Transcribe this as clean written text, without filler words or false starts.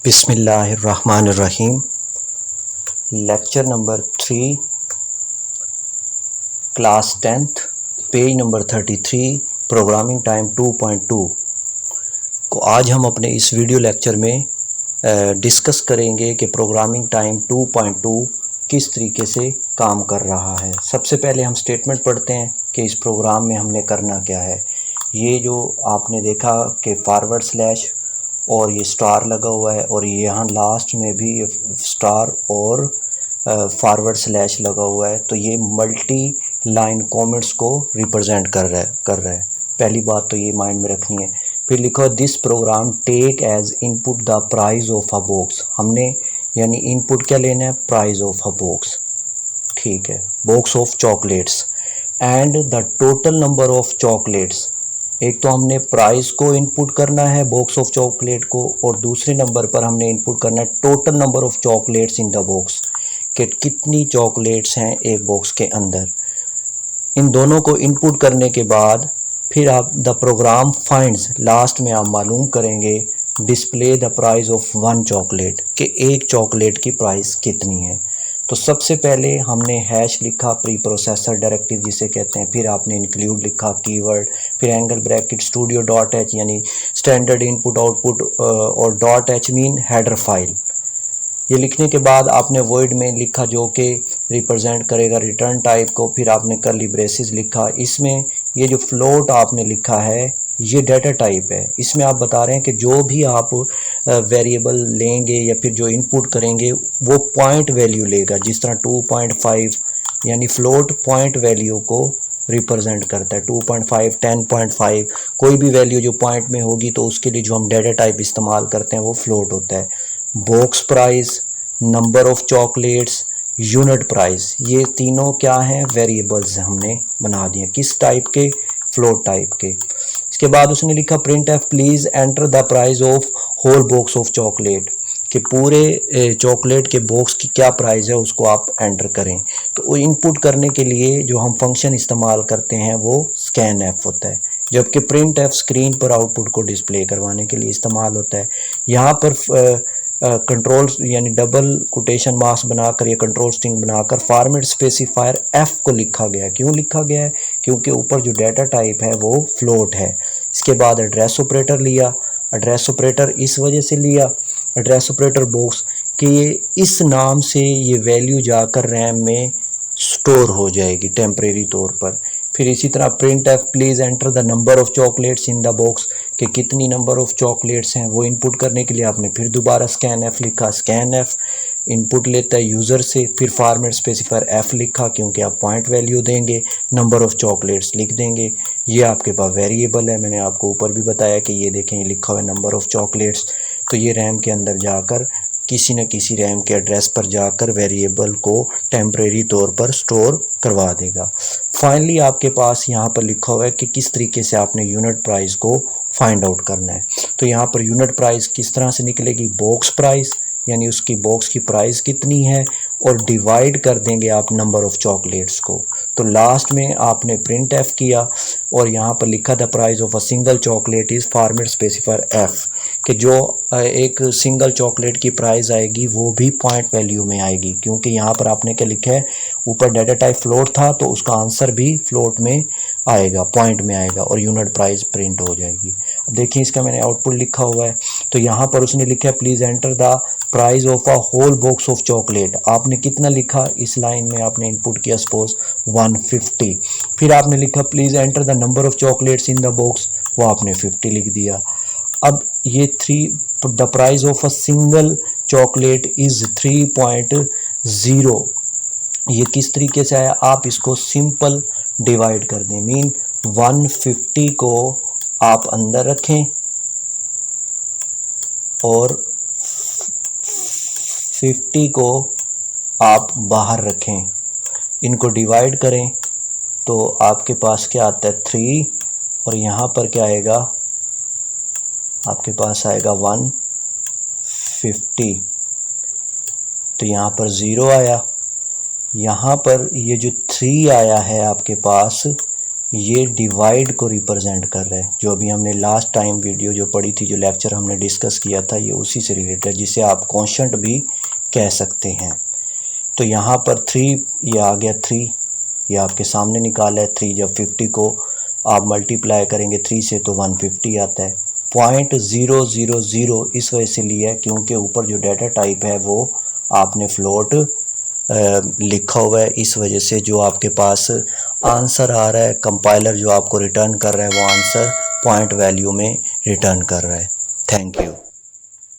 बिस्मिल्लाहिर्रहमानिर्रहीम। Lecture number 3, class 10th, page number 33, programming time 2.2 को आज हम अपने इस वीडियो लेक्चर में डिस्कस करेंगे कि प्रोग्रामिंग टाइम 2.2 किस तरीके से काम कर रहा है। सबसे पहले हम स्टेटमेंट पढ़ते हैं कि इस प्रोग्राम में हमने करना क्या है। ये जो आपने देखा कि फॉरवर्ड स्लैश और ये स्टार लगा हुआ है और ये यहाँ लास्ट में भी ये स्टार और फॉरवर्ड स्लैश लगा हुआ है, तो ये मल्टी लाइन कमेंट्स को रिप्रेजेंट कर रहा है। पहली बात तो ये माइंड में रखनी है। फिर लिखो this program take as input the price of a box. हमने यानी इनपुट क्या लेना है, प्राइस ऑफ अ बॉक्स, ठीक है, box of chocolates and the total number of chocolates. एक तो हमने प्राइस को इनपुट करना है बॉक्स ऑफ चॉकलेट को, और दूसरे नंबर पर हमने इनपुट करना है total number of chocolates in the box, कि कितनी चॉकलेट्स हैं एक बॉक्स के अंदर। इन दोनों को इनपुट करने के बाद फिर आप द प्रोग्राम फाइंड्स, लास्ट में आप मालूम करेंगे display the price of one chocolate, कि एक चॉकलेट की प्राइस कितनी है। तो सबसे पहले हमने हैश लिखा, प्री प्रोसेसर डायरेक्टिव जिसे कहते हैं, फिर आपने इंक्लूड लिखा कीवर्ड, फिर angle bracket studio dot H यानी स्टैंडर्ड इनपुट आउटपुट और dot H mean header file. ये लिखने के बाद आपने वॉइड में लिखा जो कि रिप्रेजेंट करेगा रिटर्न टाइप को, फिर आपने कर्ली ब्रेसेस लिखा। इसमें ये जो फ्लोट आपने लिखा है ये डाटा टाइप है। इसमें आप बता रहे हैं कि जो भी आप वेरिएबल लेंगे या फिर जो इनपुट करेंगे वो पॉइंट वैल्यू लेगा, जिस तरह 2.5 यानी फ्लोट पॉइंट वैल्यू को रिप्रेजेंट करता है। 2.5, 10.5 कोई भी वैल्यू जो पॉइंट में होगी तो उसके लिए जो हम डाटा टाइप इस्तेमाल करते हैं वो फ्लोट होता है। Box price, number of chocolates, unit price, ये तीनों क्या हैं, वेरिएबल्स हमने बना दिए। किस टाइप के, फ्लोट टाइप के। इसके बाद उसने लिखा print F please enter the price of whole box of chocolate, कि पूरे चॉकलेट के बॉक्स की क्या प्राइस है उसको आप एंटर करें। तो वो इनपुट करने के लिए जो हम फंक्शन इस्तेमाल करते हैं वो स्कैन एफ होता है, जबकि प्रिंट एफ स्क्रीन पर आउटपुट को डिस्प्ले करवाने के लिए इस्तेमाल होता है। यहाँ पर कंट्रोल यानी डबल कोटेशन मार्क्स बनाकर या कंट्रोल स्ट्रिंग बनाकर फॉर्मेट स्पेसिफायर एफ को लिखा गया है। क्यों लिखा गया है, क्योंकि ऊपर जो डाटा टाइप है वो फ्लोट है। इसके बाद एड्रेस ऑपरेटर लिया। एड्रेस ऑपरेटर इस वजह से लिया, एड्रेस ऑपरेटर बॉक्स, कि ये इस नाम से ये वैल्यू जाकर रैम में स्टोर हो जाएगी टेम्परेरी तौर पर। फिर इसी तरह print F please enter the number of chocolates in the box, कि कितनी नंबर ऑफ चॉकलेट्स हैं वो इनपुट करने के लिए आपने फिर दोबारा स्कैन एफ लिखा। स्कैन एफ इनपुट लेता है यूज़र से, फिर फॉर्मेट स्पेसिफायर एफ लिखा क्योंकि आप पॉइंट वैल्यू देंगे, नंबर ऑफ चॉकलेट्स लिख देंगे। ये आपके पास वेरिएबल है, मैंने आपको ऊपर भी बताया कि ये देखें ये लिखा हुआ है नंबर ऑफ चॉकलेट्स। तो ये रैम के अंदर जाकर किसी न किसी रैम के एड्रेस पर जाकर वेरिएबल को टेम्परेरी तौर पर स्टोर करवा देगा। फाइनली आपके पास यहाँ पर लिखा हुआ है कि किस तरीके से आपने यूनिट प्राइस को फाइंड आउट करना है। तो यहाँ पर यूनिट प्राइस किस तरह से निकलेगी, बॉक्स प्राइस यानी उसकी बॉक्स की प्राइस कितनी है और डिवाइड कर देंगे आप नंबर ऑफ चॉकलेट्स को। तो लास्ट में आपने प्रिंट एफ किया और यहाँ पर लिखा the price of a single chocolate is format specifier F, कि जो एक सिंगल चॉकलेट की प्राइस आएगी वो भी पॉइंट वैल्यू में आएगी, क्योंकि यहाँ पर आपने क्या लिखा है, ऊपर डाटा टाइप फ्लोट था तो उसका आंसर भी फ्लोट में आएगा, पॉइंट में आएगा और यूनिट प्राइस प्रिंट हो जाएगी। अब देखिए इसका मैंने आउटपुट लिखा हुआ है। तो यहाँ पर उसने लिखा है please enter the price of a whole box of chocolate. आपने कितना लिखा, इस लाइन में आपने इनपुट किया सपोज 150। फिर आपने लिखा please enter the number of chocolates in the box, वो आपने 50 लिख दिया। अब ये the price of a single chocolate is 3.0, ये किस तरीके से आया, आप इसको सिंपल डिवाइड कर दें, मीन 150 को आप अंदर रखें और 50 को आप बाहर रखें, इनको डिवाइड करें तो आपके पास क्या आता है 3, और यहाँ पर क्या आएगा, आपके पास आएगा 150। तो यहाँ पर 0 आया, यहाँ पर ये जो 3 आया है आपके पास, ये डिवाइड को रिप्रेजेंट कर रहा है। जो अभी हमने लास्ट टाइम वीडियो जो पढ़ी थी, जो लेक्चर हमने डिस्कस किया था, ये उसी से रिलेटेड, जिसे आप कांस्टेंट भी कह सकते हैं। तो यहाँ पर 3 ये आ गया, 3 ये आपके सामने निकाला है। 3 जब 50 को आप मल्टीप्लाई करेंगे 3 से तो 150 आता है। 0.000 इस वजह से लिया है क्योंकि ऊपर जो डाटा टाइप है वो आपने फ्लोट लिखा हुआ है। इस वजह से जो आपके पास आंसर आ रहा है, कंपाइलर जो आपको रिटर्न कर रहा है, वो आंसर पॉइंट वैल्यू में रिटर्न कर रहा है। Thank you.